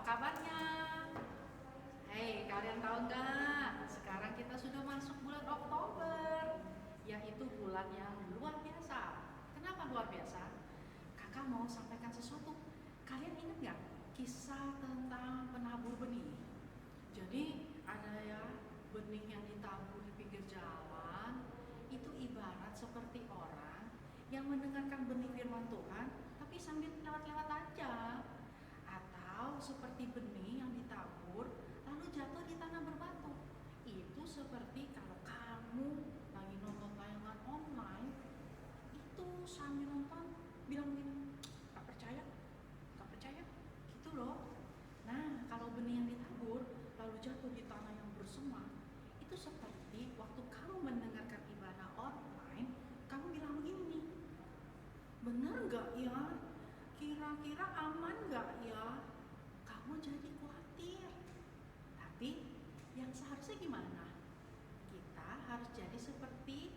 kabarnya? Hei, kalian tahu nggak? Sekarang kita sudah masuk bulan Oktober, yaitu bulan yang luar biasa. Kenapa luar biasa? Kakak mau sampaikan sesuatu. Kalian ingat nggak kisah tentang penabur benih? Jadi ada ya benih yang ditabur di pinggir jalan. Itu ibarat seperti orang yang mendengarkan benih firman Tuhan, tapi sambil lewat-lewat aja. Atau seperti benih yang ditabur lalu jatuh di tanah berbatu. Itu seperti kalau kamu lagi nonton tayangan online, itu sambil nonton bilang gini, gak percaya, gitu loh. Nah, kalau benih yang ditabur lalu jatuh di tanah yang bersema, itu seperti waktu kamu mendengarkan ibadah online, kamu bilang begini, benar gak ya? Kira-kira aman gak ya? Kamu jadi khawatir. Tapi yang seharusnya gimana? Kita harus jadi seperti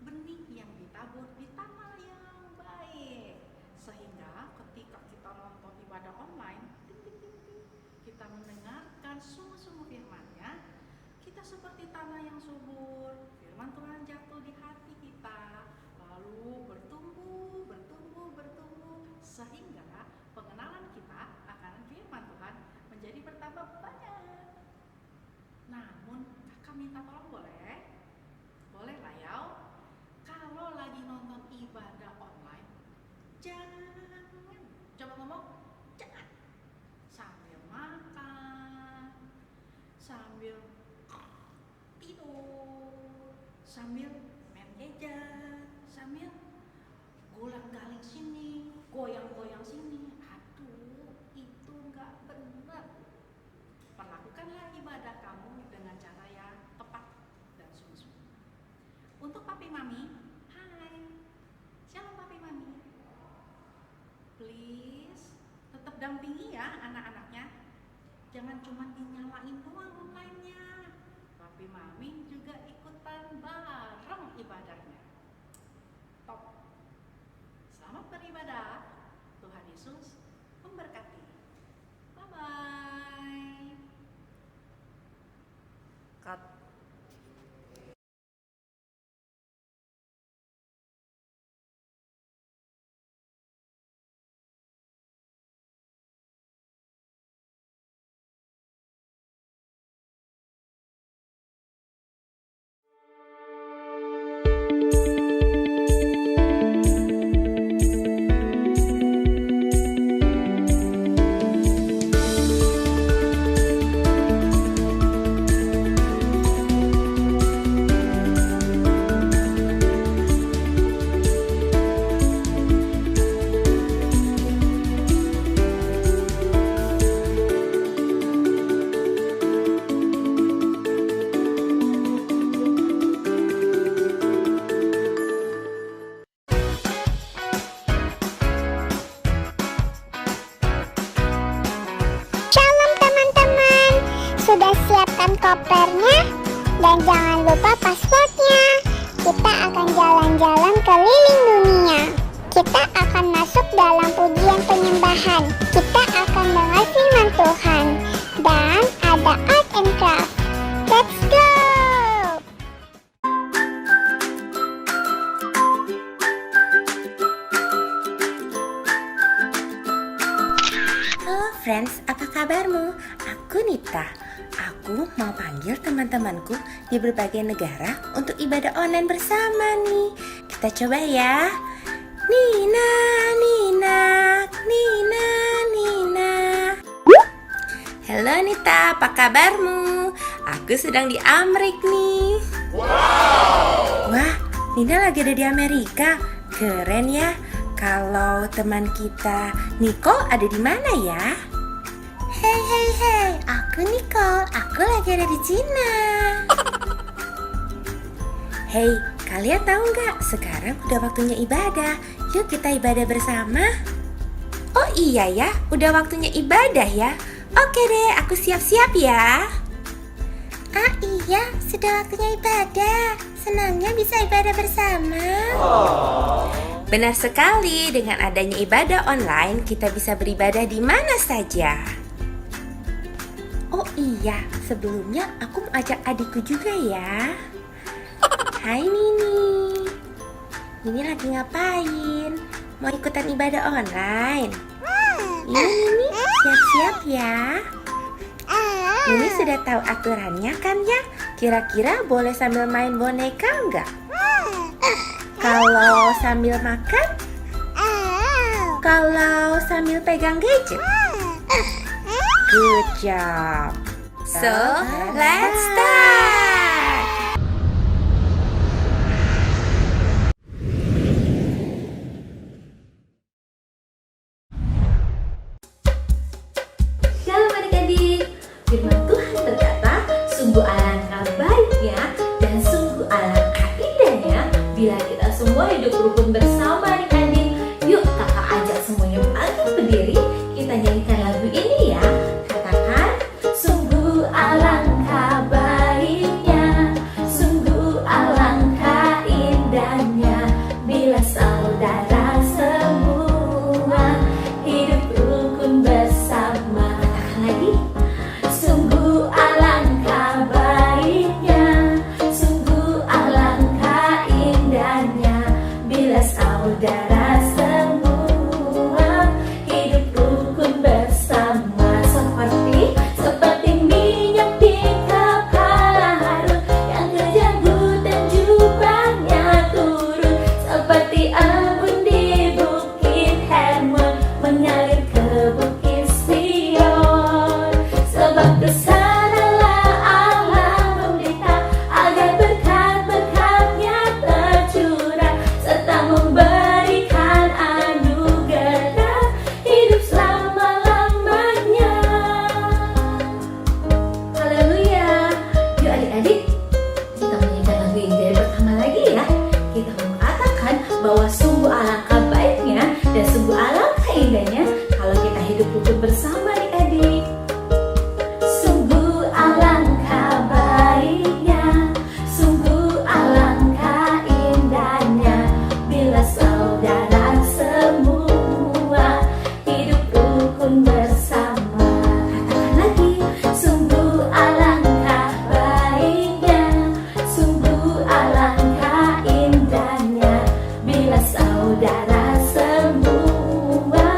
benih yang ditabur di tanah yang baik. Sehingga ketika kita nonton ibadah online, kita mendengarkan sungguh-sungguh firman-Nya, kita seperti tanah yang subur. Firman Tuhan jatuh di hati kita, lalu bertumbuh, sehingga pengenalan kita akan firman Tuhan menjadi bertambah banyak. Namun kakak minta tolong boleh? Boleh lah ya. Kalau lagi nonton ibadah online, jangan, coba ngomong, jangan sambil makan, sambil tidur, sambil main gadget, sambil golang-galing sini, goyang-goyang sini. Aduh, itu gak benar. Perlakukanlah ibadah kamu dengan cara yang tepat dan sungguh-sungguh. Untuk papi mami, hai, shalom papi mami. Please, tetap dampingi ya anak-anaknya. Jangan cuma dinyalain doang online-nya. Papi mami juga ikutan bareng ibadahnya. Top. Selamat beribadah. Tuhan Yesus memberkati. Bye-bye. Cut. Shalom teman-teman, sudah siapkan kopernya dan jangan lupa pasportnya. Kita akan jalan-jalan keliling dunia. Kita akan masuk dalam pujian penyembahan. Kita akan dengar firman Tuhan dan ada art and craft. Let's go! Halo friends, apa kabarmu? Aku Nita. Aku mau panggil teman-temanku di berbagai negara untuk ibadah online bersama nih. Kita coba ya. Nina, Nina, Nina, Nina. Halo Nita, apa kabarmu? Aku sedang di Amerika nih. Wah, Nina lagi ada di Amerika. Keren ya. Kalau teman kita Nicole ada di mana ya? Hey, aku Nicole, aku lagi ada di Cina. Hey, kalian tahu nggak? Sekarang udah waktunya ibadah. Yuk kita ibadah bersama. Oh iya ya, udah waktunya ibadah ya. Oke deh, aku siap-siap ya. Ah iya, sudah waktunya ibadah. Senangnya bisa ibadah bersama. Benar sekali, dengan adanya ibadah online, kita bisa beribadah di mana saja. Oh iya, sebelumnya aku mau ajak adikku juga ya. Hai Nini. Nini lagi ngapain? Mau ikutan ibadah online? Iya Nini, siap-siap ya. Nini sudah tahu aturannya kan ya? Kira-kira boleh sambil main boneka enggak? Kalau sambil makan? Kalau sambil pegang gadget? Good job. So, let's start. Shalom adik-adik, firman Tuhan berkata, sungguh alangkah baiknya dan sungguh alangkah indahnya bila kita semua hidup rukun bersama adik-adik. Yuk kakak ajak semuanya bangkit berdiri, kita nyanyikan lagu ini ya. Katakan, sungguh alangkah baiknya, sungguh alangkah indahnya bila saudara semua hidup rukun bersama. Katakan lagi, sungguh alangkah baiknya, sungguh alangkah indahnya bila saudara semua hidup rukun bersama. Seperti minyak di kepala Harun yang kejanggut dan jubahnya turun, seperti embun di bukit Hermon mengalir ke bukit Sion. Sebab kesanalah Allah memerintah agar berkat-berkatnya tercurah serta memberikan anugerah hidup selama-lamanya. Haleluya. Yuk adik-adik, kita menyanyikan lagu ini dari pertama lagi ya. Kita mengatakan bahwa sungguh alangkah baiknya dan sungguh alangkah indahnya kalau kita hidup rukun bersama adik-adik. Sungguh alangkah baiknya, sungguh alangkah indahnya bila saudara semua hidup rukun bersama. Katakan lagi, sungguh alangkah baiknya, sungguh alangkah indahnya bila saudara semua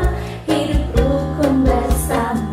hidup rukun bersama.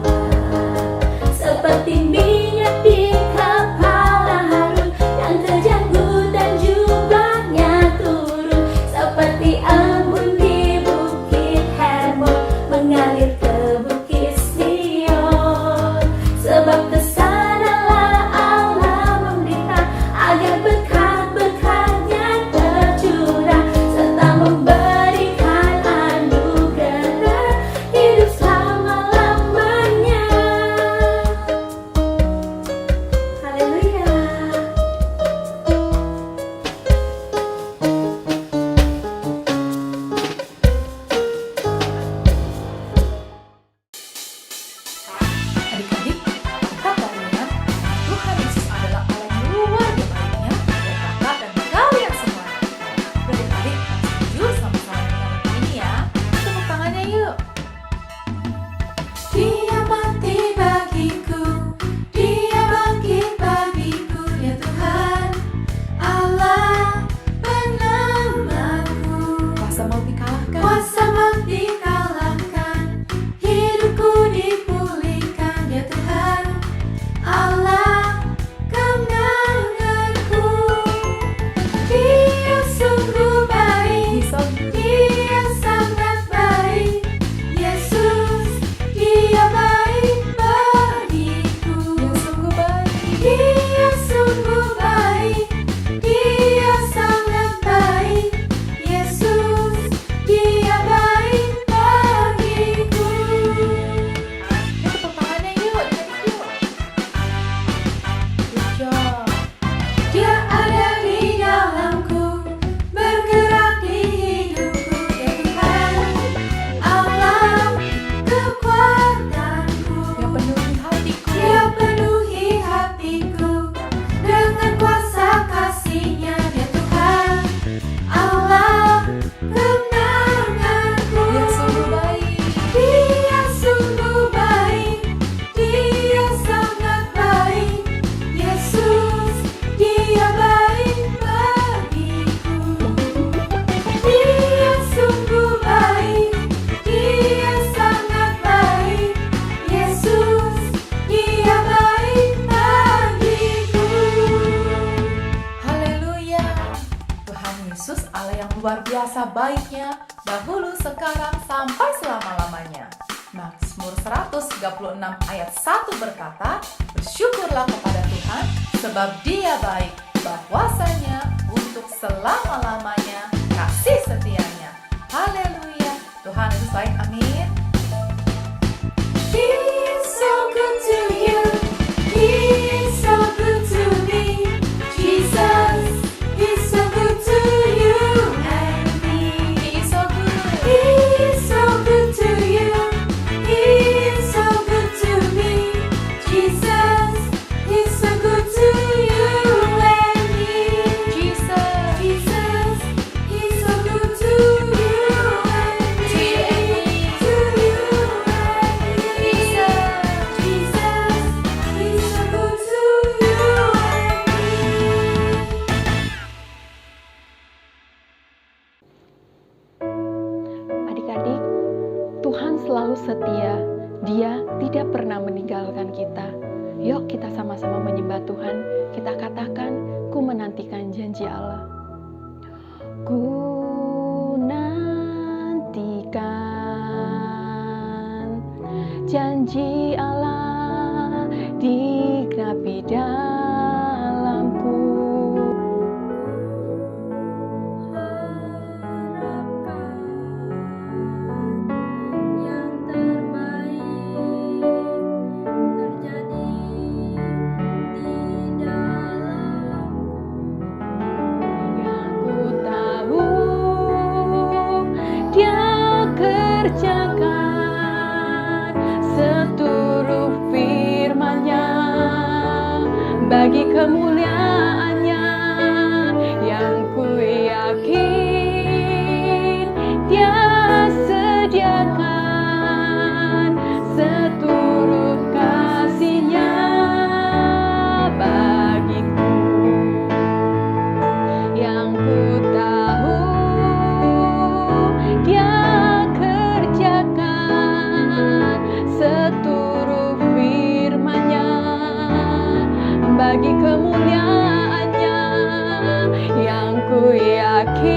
kuasa baiknya dahulu, sekarang, sampai selama-lamanya. Mazmur 136 ayat 1 berkata, bersyukurlah kepada Tuhan sebab Dia baik, bahwasanya untuk selama-lamanya kasih setianya. Haleluya, Tuhan Yesus baik, amin. He's so good to you. He's so good to me. Jesus, He's so good to you and me. He is so good. He's so good to you. He's so good to me. Jesus, He's so good to you and me. Jesus, Jesus, He's so good to you and me. To you and me. To you and me. Jesus, Jesus, He's so good to you and me. Adik-adik, Tuhan selalu setia. Dia tidak pernah meninggalkan kita. Yuk kita sama-sama menyembah Tuhan. Kita katakan, ku menantikan janji Allah. Ku nantikan janji Allah digenapi dalamku. Yang terbaik terjadi di dalamku. Yang ku tahu Dia kerjakan seturut firman-Nya bagi kemuliaan-Nya. Yang ku yakin Dia sediakan seturut kasih-Nya bagiku. Yang ku tahu Dia kerjakan seturut firman-Nya bagi kemuliaan-Nya. Yang ku yakin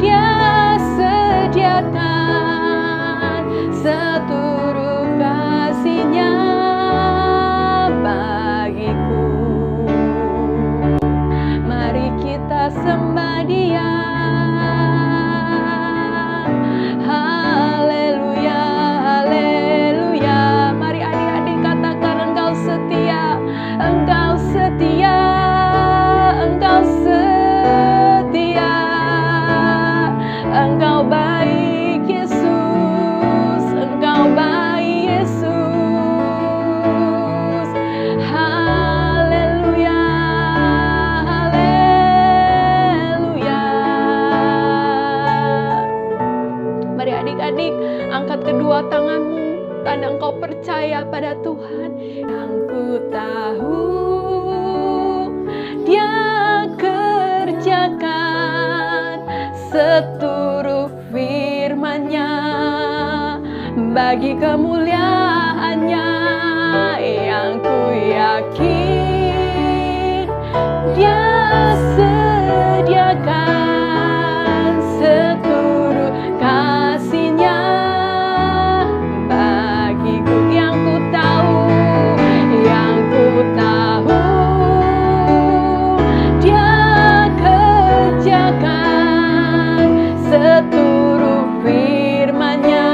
Dia sediakan seturut kasih-Nya bagiku. Mari kita sembah Dia. Haleluya, haleluya. Mari adik-adik katakan, Engkau setia, Engkau setia, Engkau setia, Engkau baik Yesus, Engkau baik Yesus. Haleluya, haleluya. Mari adik-adik angkat kedua tanganmu, tanda engkau percaya pada Tuhan. Yang ku tahu Dia kerjakan seturut firman-Nya bagi kemuliaan-Nya. Yang ku yakin Dia sediakan seturut kasih-Nya bagiku. Yang ku tahu Dia kerjakan seturut firman-Nya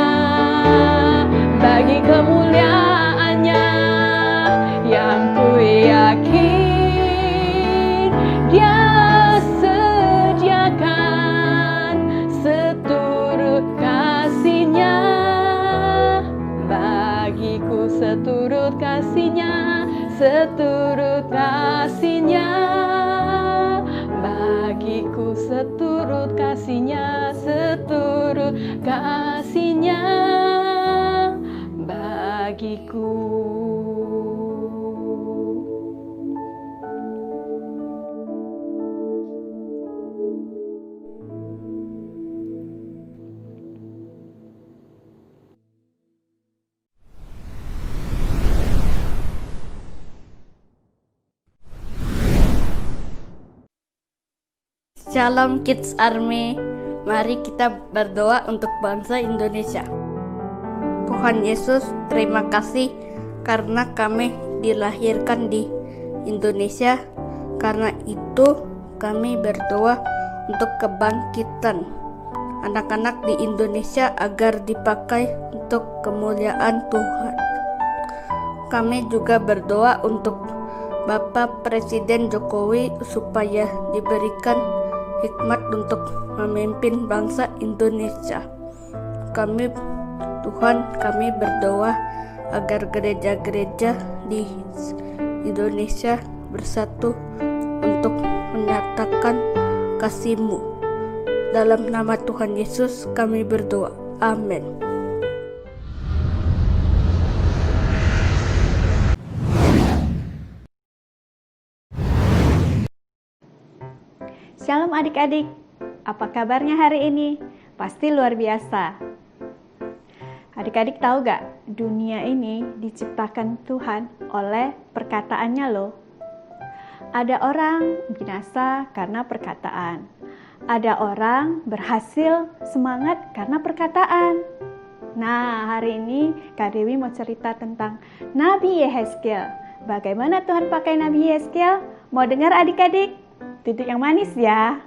bagi kemuliaan-Nya. Yang ku yakin Dia sediakan seturut kasih-Nya bagiku. Seturut kasih-Nya, seturut kasih-Nya bagiku. Seturut kasih-Nya, seturut kasih-Nya bagiku. Shalom Kids Army. Mari kita berdoa untuk bangsa Indonesia. Tuhan Yesus, terima kasih karena kami dilahirkan di Indonesia. Karena itu kami berdoa untuk kebangkitan anak-anak di Indonesia agar dipakai untuk kemuliaan Tuhan. Kami juga berdoa untuk Bapak Presiden Jokowi supaya diberikan hikmat untuk memimpin bangsa Indonesia. Kami berdoa agar gereja-gereja di Indonesia bersatu untuk menyatakan kasih-Mu. Dalam nama Tuhan Yesus kami berdoa. Amin. Shalom adik-adik, apa kabarnya hari ini? Pasti luar biasa. Adik-adik tahu gak, dunia ini diciptakan Tuhan oleh perkataannya loh. Ada orang binasa karena perkataan. Ada orang berhasil semangat karena perkataan. Nah, hari ini Kak Dewi mau cerita tentang Nabi Yehezkiel. Bagaimana Tuhan pakai Nabi Yehezkiel? Mau dengar adik-adik? Duduk yang manis ya.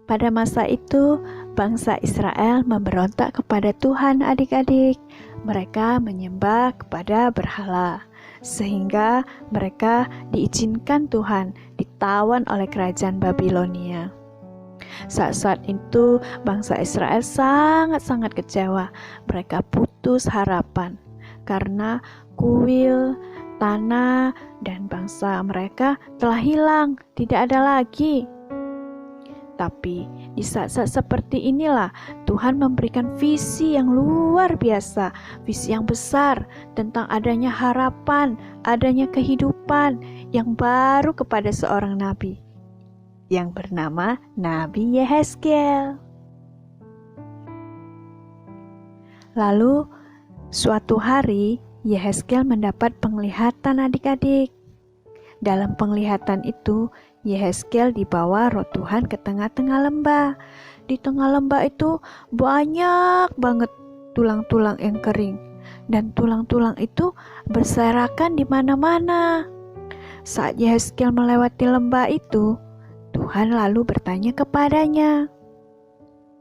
Pada masa itu, bangsa Israel memberontak kepada Tuhan adik-adik. Mereka menyembah kepada berhala. Sehingga mereka diizinkan Tuhan ditawan oleh kerajaan Babilonia. Saat-saat itu, bangsa Israel sangat-sangat kecewa. Mereka putus harapan karena kuil, tanah, dan bangsa mereka telah hilang, tidak ada lagi. Tapi di saat-saat seperti inilah Tuhan memberikan visi yang luar biasa, visi yang besar tentang adanya harapan, adanya kehidupan yang baru kepada seorang nabi yang bernama Nabi Yehezkiel. Lalu suatu hari Yehezkiel mendapat penglihatan adik-adik. Dalam penglihatan itu, Yehezkiel dibawa roh Tuhan ke tengah-tengah lembah. Di tengah lembah itu banyak banget tulang-tulang yang kering. Dan tulang-tulang itu berserakan di mana-mana. Saat Yehezkiel melewati lembah itu, Tuhan lalu bertanya kepadanya,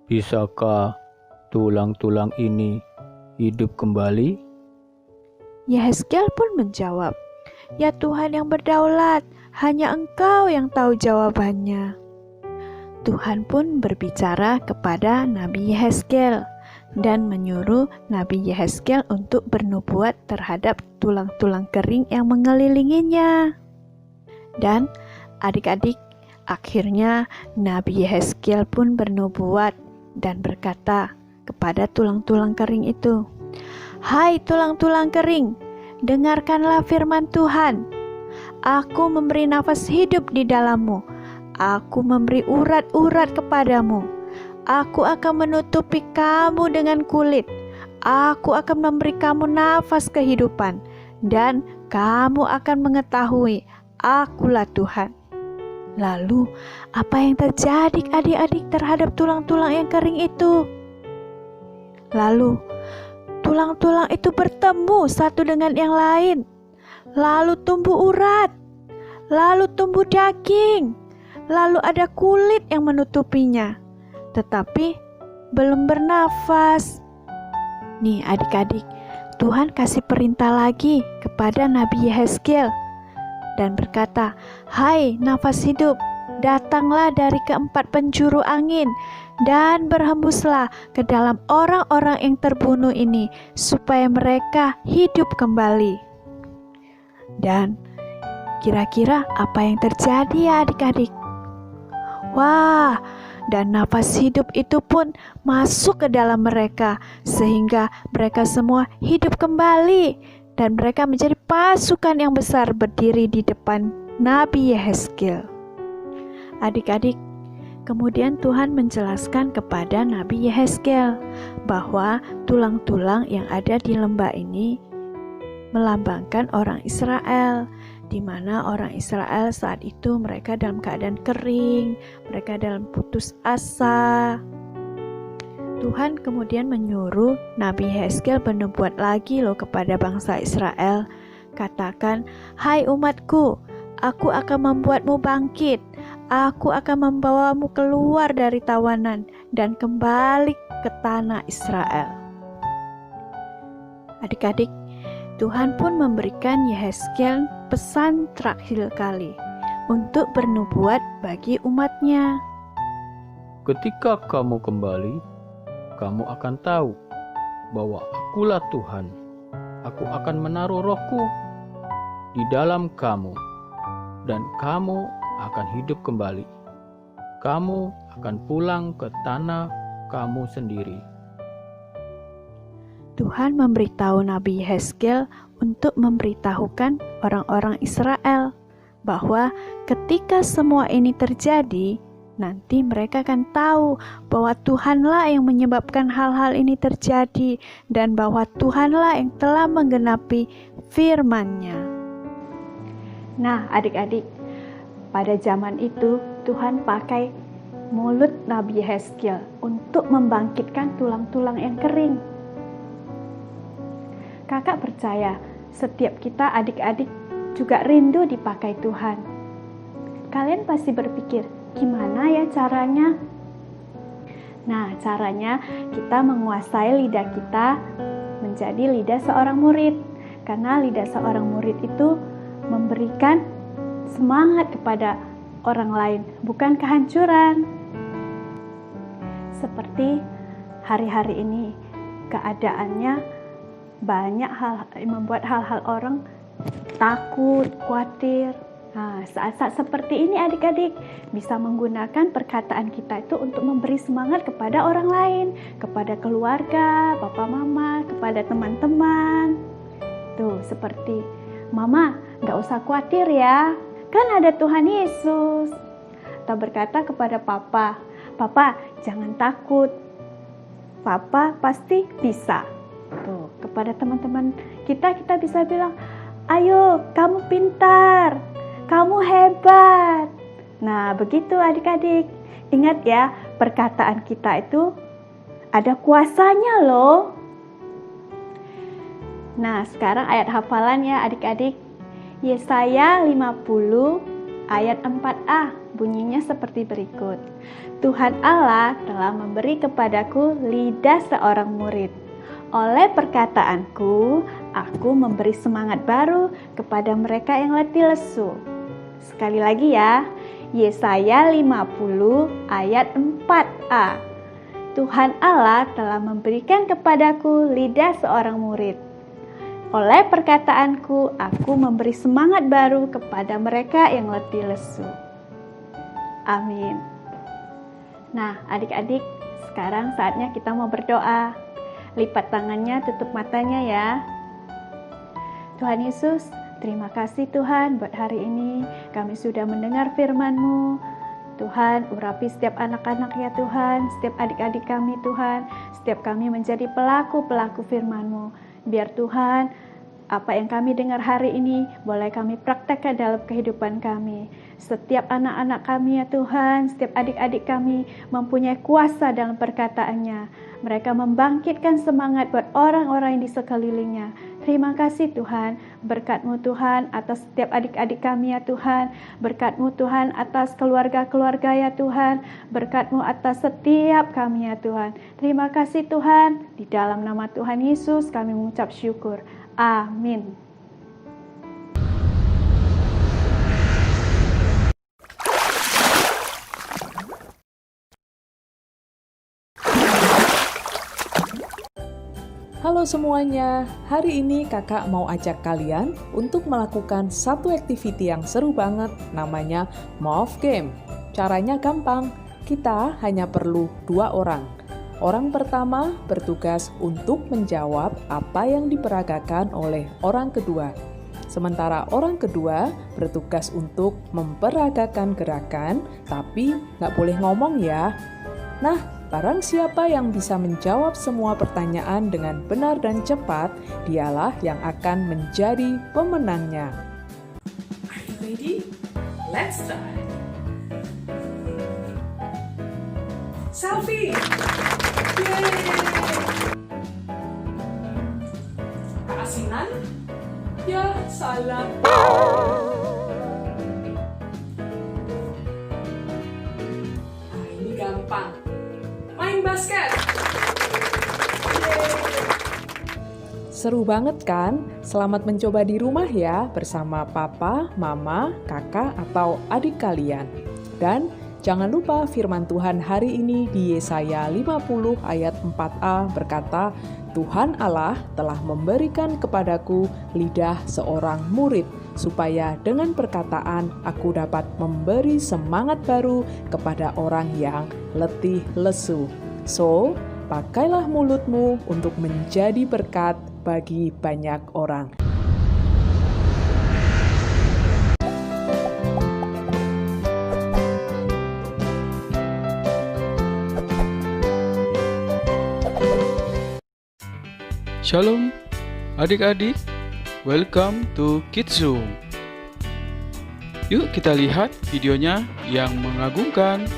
"Bisakah tulang-tulang ini hidup kembali?" Yehezkiel pun menjawab, "Ya Tuhan yang berdaulat, hanya Engkau yang tahu jawabannya." Tuhan pun berbicara kepada Nabi Yehezkiel dan menyuruh Nabi Yehezkiel untuk bernubuat terhadap tulang-tulang kering yang mengelilinginya. Dan adik-adik, akhirnya Nabi Yehezkiel pun bernubuat dan berkata kepada tulang-tulang kering itu, "Hai tulang-tulang kering, dengarkanlah firman Tuhan. Aku memberi nafas hidup di dalammu. Aku memberi urat-urat kepadamu. Aku akan menutupi kamu dengan kulit. Aku akan memberi kamu nafas kehidupan. Dan kamu akan mengetahui Akulah Tuhan." Lalu, apa yang terjadi adik-adik terhadap tulang-tulang yang kering itu? Lalu, tulang-tulang itu bertemu satu dengan yang lain. Lalu tumbuh urat. Lalu tumbuh daging. Lalu ada kulit yang menutupinya. Tetapi belum bernafas. Nih adik-adik, Tuhan kasih perintah lagi kepada Nabi Yehezkiel dan berkata, "Hai nafas hidup, datanglah dari keempat penjuru angin dan berhembuslah ke dalam orang-orang yang terbunuh ini supaya mereka hidup kembali." Dan kira-kira apa yang terjadi ya adik-adik? Wah, dan nafas hidup itu pun masuk ke dalam mereka sehingga mereka semua hidup kembali dan mereka menjadi pasukan yang besar berdiri di depan Nabi Yehezkiel. Adik-adik, kemudian Tuhan menjelaskan kepada Nabi Yehezkiel bahwa tulang-tulang yang ada di lembah ini melambangkan orang Israel, di mana orang Israel saat itu mereka dalam keadaan kering, mereka dalam putus asa. Tuhan kemudian menyuruh Nabi Yehezkiel bernubuat lagi loh kepada bangsa Israel. Katakan, "Hai umatku, aku akan membuatmu bangkit. Aku akan membawamu keluar dari tawanan dan kembali ke tanah Israel." Adik-adik, Tuhan pun memberikan Yehezkiel pesan terakhir kali untuk bernubuat bagi umatnya. Ketika kamu kembali, kamu akan tahu bahwa Akulah Tuhan. Aku akan menaruh rohku di dalam kamu, dan kamu akan hidup kembali. Kamu akan pulang ke tanah kamu sendiri. Tuhan memberitahu Nabi Yehezkiel untuk memberitahukan orang-orang Israel bahwa ketika semua ini terjadi, nanti mereka akan tahu bahwa Tuhanlah yang menyebabkan hal-hal ini terjadi dan bahwa Tuhanlah yang telah menggenapi firman-Nya. Nah, adik-adik, pada zaman itu Tuhan pakai mulut Nabi Yehezkiel untuk membangkitkan tulang-tulang yang kering. Kakak percaya setiap kita adik-adik juga rindu dipakai Tuhan. Kalian pasti berpikir, gimana ya caranya? Nah, caranya kita menguasai lidah kita menjadi lidah seorang murid. Karena lidah seorang murid itu memberikan semangat kepada orang lain, bukan kehancuran. Seperti hari-hari ini, keadaannya banyak hal membuat hal-hal orang takut, khawatir. Nah, saat-saat seperti ini adik-adik bisa menggunakan perkataan kita itu untuk memberi semangat kepada orang lain, kepada keluarga, papa mama, kepada teman-teman. Tuh, seperti, "Mama, gak usah khawatir ya, kan ada Tuhan Yesus." Atau berkata kepada papa, "Papa, jangan takut, papa pasti bisa." Tuh, kepada teman-teman kita bisa bilang, "Ayo, kamu pintar, kamu hebat." Nah, begitu adik-adik. Ingat ya, perkataan kita itu ada kuasanya loh. Nah, sekarang ayat hafalan ya adik-adik. Yesaya 50 ayat 4a, bunyinya seperti berikut. "Tuhan Allah telah memberi kepadaku lidah seorang murid. Oleh perkataanku, aku memberi semangat baru kepada mereka yang letih lesu." Sekali lagi ya, Yesaya 50 ayat 4a. "Tuhan Allah telah memberikan kepadaku lidah seorang murid. Oleh perkataanku, aku memberi semangat baru kepada mereka yang letih lesu." Amin. Nah, adik-adik, sekarang saatnya kita mau berdoa. Lipat tangannya, tutup matanya ya. Tuhan Yesus, terima kasih Tuhan buat hari ini. Kami sudah mendengar firman-Mu. Tuhan, urapi setiap anak-anak ya Tuhan, setiap adik-adik kami Tuhan, setiap kami menjadi pelaku-pelaku firman-Mu. Biar Tuhan, apa yang kami dengar hari ini boleh kami praktekkan dalam kehidupan kami. Setiap anak-anak kami ya Tuhan, setiap adik-adik kami mempunyai kuasa dalam perkataannya. Mereka membangkitkan semangat buat orang-orang yang di sekelilingnya. Terima kasih Tuhan, berkat-Mu Tuhan atas setiap adik-adik kami ya Tuhan. Berkat-Mu Tuhan atas keluarga-keluarga ya Tuhan. Berkat-Mu atas setiap kami ya Tuhan. Terima kasih Tuhan, di dalam nama Tuhan Yesus kami mengucap syukur. Amin. Halo semuanya, hari ini kakak mau ajak kalian untuk melakukan satu activity yang seru banget, namanya Morph Game. Caranya gampang, kita hanya perlu 2 orang. Orang pertama bertugas untuk menjawab apa yang diperagakan oleh orang kedua. Sementara orang kedua bertugas untuk memperagakan gerakan, tapi nggak boleh ngomong ya. Nah, Barang siapa yang bisa menjawab semua pertanyaan dengan benar dan cepat, dialah yang akan menjadi pemenangnya. Are you ready? Let's start. Selfie! Yeay! Keasinan? Ya, salah. Ini gampang. Main basket. Seru banget kan? Selamat mencoba di rumah ya bersama papa, mama, kakak, atau adik kalian. Dan jangan lupa firman Tuhan hari ini di Yesaya 50 ayat 4a berkata, Tuhan Allah telah memberikan kepadaku lidah seorang murid, supaya dengan perkataan aku dapat memberi semangat baru kepada orang yang letih lesu. So, pakailah mulutmu untuk menjadi berkat bagi banyak orang. Shalom adik-adik, welcome to Kids Zoom. Yuk kita lihat videonya yang mengagumkan.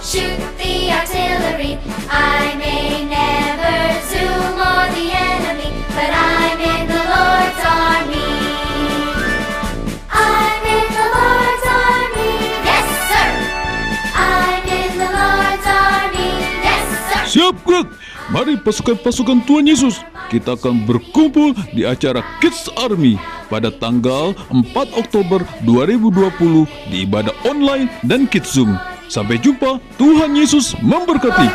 Shoot the artillery. I may never zoom on the enemy, but I'm in the Lord's army. I'm in the Lord's army. Yes, sir. I'm in the Lord's army. Yes, sir. Siap, gerak. Mari pasukan-pasukan Tuhan Yesus. Kita akan berkumpul di acara Kids Army pada tanggal 4 Oktober 2020 di ibadah online dan Kids Zoom. Sampai jumpa, Tuhan Yesus memberkati.